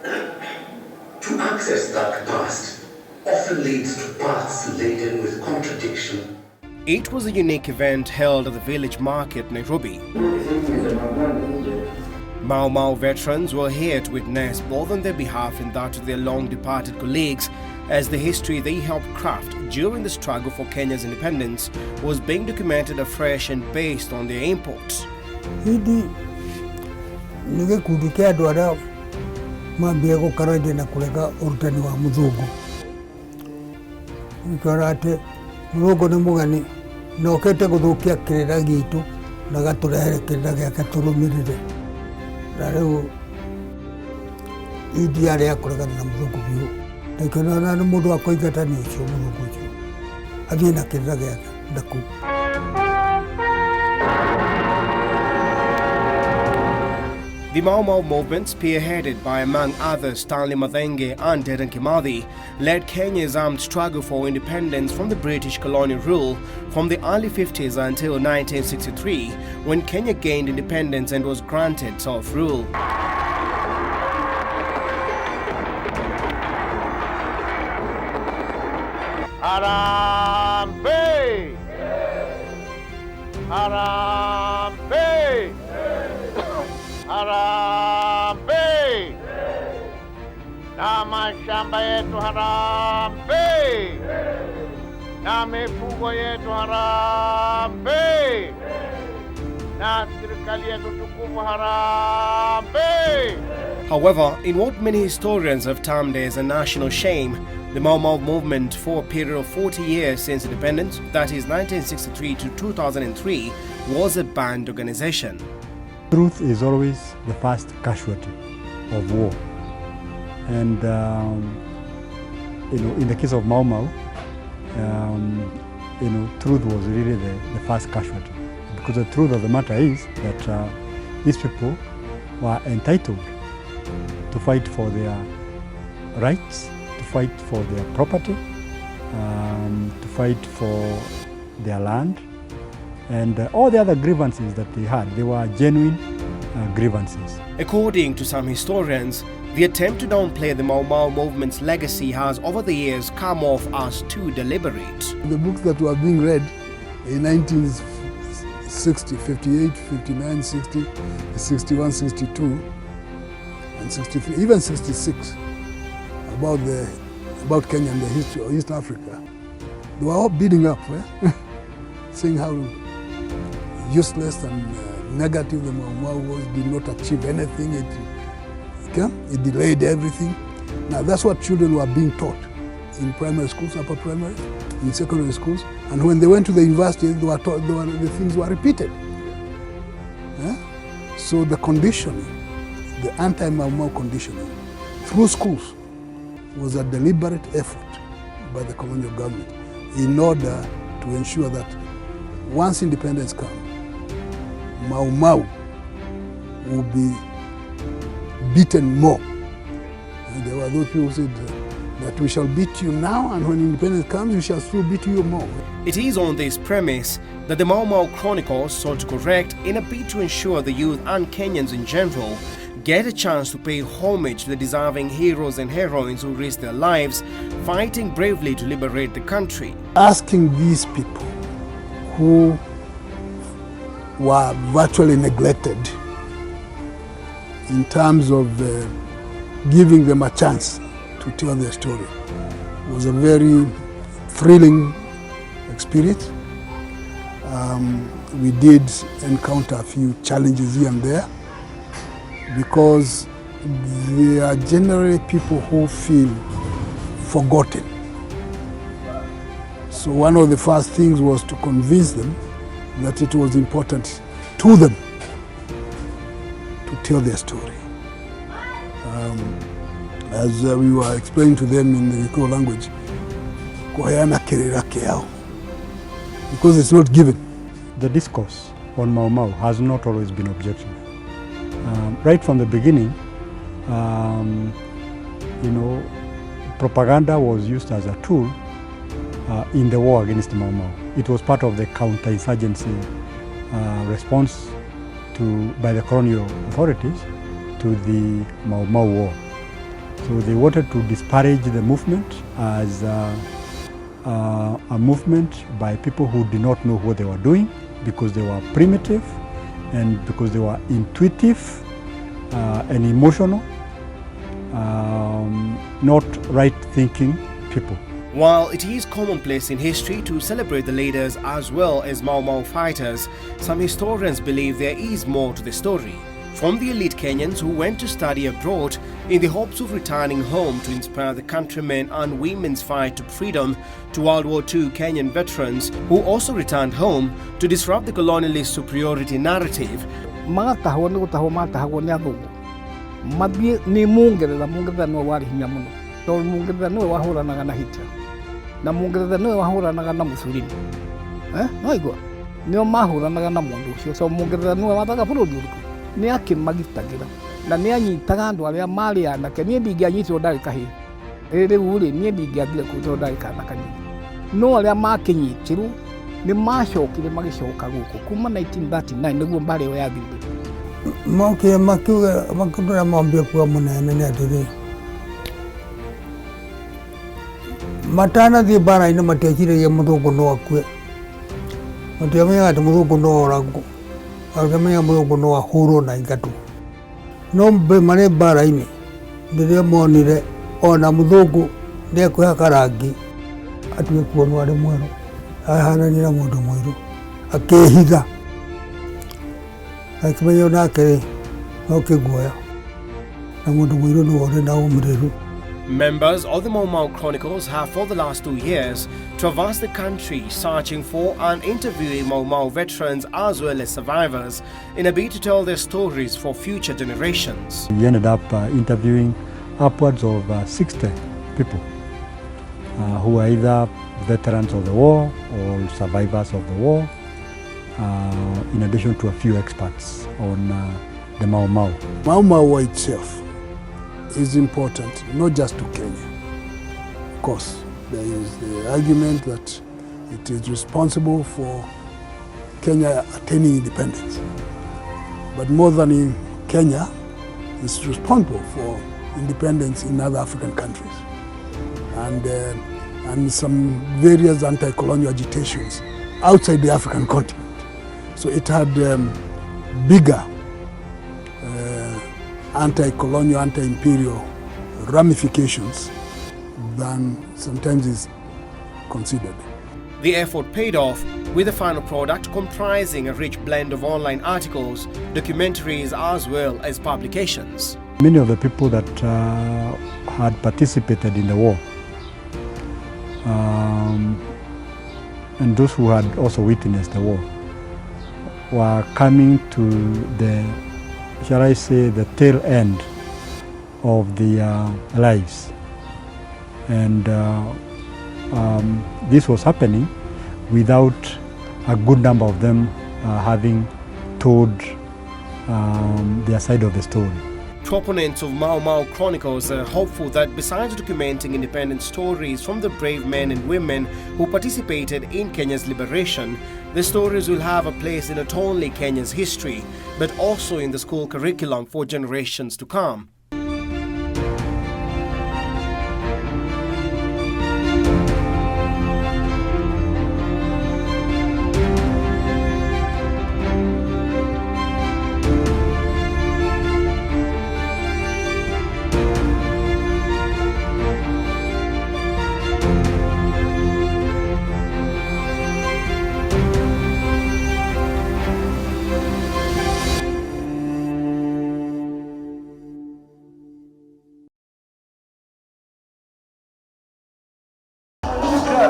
To access that past often leads to paths laden with contradiction. It was a unique event held at the village market, Nairobi. Mau Mau veterans were here to witness both on their behalf and that of their long-departed colleagues as the history they helped craft during the struggle for Kenya's independence was being documented afresh and based on their inputs. Hidi nige kudikia dwara mambiego karaje na kulega urutani wa muzungu. Ikarate muzungu ni mugani na okete guthukia kirira gitu na gaturehere kirira giake turumirire. Na riu Idi yari ya kulega na muzungu biu. Nikona na mundu akoigata ni ucio muzungu ucio. Athie na kirira giake ndaku. The Mau Mau movement, spearheaded by among others Stanley Mathenge and Dedan Kimathi, led Kenya's armed struggle for independence from the British colonial rule from the early 50s until 1963, when Kenya gained independence and was granted self-rule. Harambe! Harambe! Harambe! Na mashamba yetu harambe! Na mifugo yetu harambe! Na serikali yetu tukufu harambe! However, in what many historians have termed as a national shame, the Mau Mau movement for a period of 40 years since independence, that is 1963 to 2003, was a banned organization. Truth is always the first casualty of war, and in the case of Mau Mau, truth was really the first casualty, because the truth of the matter is that these people were entitled to fight for their rights, to fight for their property, to fight for their land, and all the other grievances that they had, they were genuine grievances. According to some historians, the attempt to downplay the Mau Mau movement's legacy has over the years come off as too deliberate. The books that were being read in 1960, 58, 59, 60, 61, 62, and 63, even 66, about Kenya and the history of East Africa, they were all beating up, saying how useless and negative the Mau Mau was, did not achieve anything, it delayed everything. Now that's what children were being taught in primary schools, upper primary, in secondary schools, and when they went to the university, they were taught, the things were repeated. So the conditioning, the anti-Mau Mau conditioning through schools was a deliberate effort by the colonial government in order to ensure that once independence comes, Mau Mau will be beaten more. And there were those people who said that we shall beat you now, and when independence comes, we shall still beat you more. It is on this premise that the Mau Mau Chronicles sought to correct in a bid to ensure the youth and Kenyans in general get a chance to pay homage to the deserving heroes and heroines who risked their lives fighting bravely to liberate the country. Asking these people who were virtually neglected in terms of giving them a chance to tell their story was a very thrilling experience. We did encounter a few challenges here and there because they are generally people who feel forgotten. So one of the first things was to convince them that it was important to them to tell their story. As we were explaining to them in the Gikuyu language, because it's not given. The discourse on Mau Mau has not always been objective. Right from the beginning, propaganda was used as a tool in the war against Mau Mau. It was part of the counterinsurgency response by the colonial authorities to the Mau Mau war. So they wanted to disparage the movement as a movement by people who did not know what they were doing, because they were primitive and because they were intuitive and emotional, not right-thinking people. While it is commonplace in history to celebrate the leaders as well as Mau Mau fighters, some historians believe there is more to the story. From the elite Kenyans who went to study abroad in the hopes of returning home to inspire the countrymen and women's fight to freedom, to World War II Kenyan veterans who also returned home to disrupt the colonialist superiority narrative. Na Mungeretha niwe wahuranaga na Mussolini no igua nio mahuranaga na mundu ucio so Mungeretha niwe wathaga bururi uriku ni akimagitagira na ni anyitaga andu aria mari anake nie ndingianyitirwo ndarika hi riu ri nie ndingiambire kuto ndarika na kanini no aria makinyitirwo ni macokire magicoka guku kuma 1939 niguo mbari yo yathirire moke makiuga makundura mambia kwa munene ni atiri matana thi bara ina matiakire ya muthungu no akue matiamenya ati muthungu no oragu akamenya muthungu no ahuro na ingatu no mbe mare bara ine ndiria monire ona muthungu ndi kuya karangi atue kuonwa ari mwero ahana ni na mundu mwiru akehitha akimenya nake no kiguoya na mundu mwiru no ore na umriru. Members of the Mau Mau Chronicles have for the last 2 years traversed the country searching for and interviewing Mau Mau veterans as well as survivors in a bid to tell their stories for future generations. We ended up interviewing upwards of 60 people who are either veterans of the war or survivors of the war, in addition to a few experts on the Mau Mau. Mau Mau itself is important, not just to Kenya. Of course, there is the argument that it is responsible for Kenya attaining independence. But more than in Kenya, it's responsible for independence in other African countries. And some various anti-colonial agitations outside the African continent. So it had bigger anti-colonial, anti-imperial ramifications than sometimes is considered. The effort paid off, with the final product comprising a rich blend of online articles, documentaries as well as publications. Many of the people that had participated in the war and those who had also witnessed the war were coming to the, shall I say, the tail end of their lives. And this was happening without a good number of them having told their side of the story. Proponents of Mau Mau Chronicles are hopeful that besides documenting independent stories from the brave men and women who participated in Kenya's liberation, the stories will have a place in not only Kenya's history, but also in the school curriculum for generations to come.